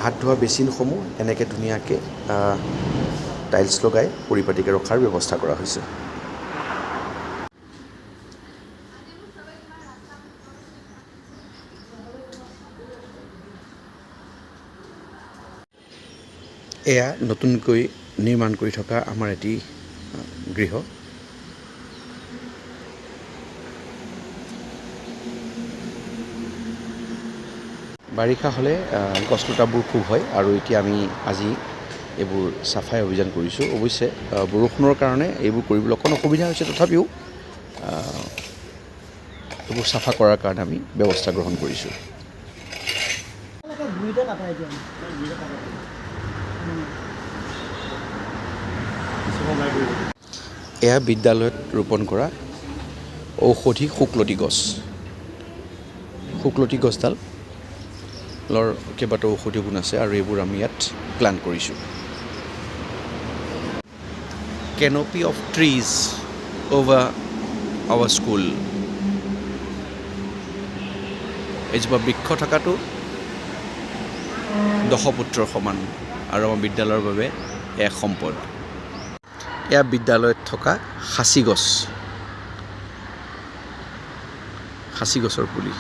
হাত ধোৱা বেচিনসমূহ এনেকৈ ধুনীয়াকৈ টাইলছ লগাই পৰিপাটিকৈ ৰখাৰ ব্যৱস্থা কৰা হৈছে। এয়া নতুনকৈ নিৰ্মাণ কৰি থকা আমাৰ এটি গৃহ। বাৰিষা হ'লে গছ লতাবোৰ খুব হয় আৰু এতিয়া আমি আজি এইবোৰ চাফাই অভিযান কৰিছোঁ। অৱশ্যে বৰষুণৰ কাৰণে এইবোৰ কৰিবলৈ অকণ অসুবিধা হৈছে, তথাপিও এইবোৰ চাফা কৰাৰ কাৰণে আমি ব্যৱস্থা গ্ৰহণ কৰিছোঁ। এয়া বিদ্যালয়ত ৰোপণ কৰা ঔষধি শুকলতি গছ। শুকলতি গছডালৰ কেইবাটাও ঔষধি গুণ আছে আৰু এইবোৰ আমি ইয়াত প্লান্ট কৰিছোঁ। Canopy of trees over our school. এজোপা বৃক্ষ থকাটো দশপুত্ৰৰ সমান আৰু আমাৰ বিদ্যালয়ৰ বাবে এক সম্পদ। এয়া বিদ্যালয়ত থকা সাঁচি গছ, সাঁচি গছৰ পুলি।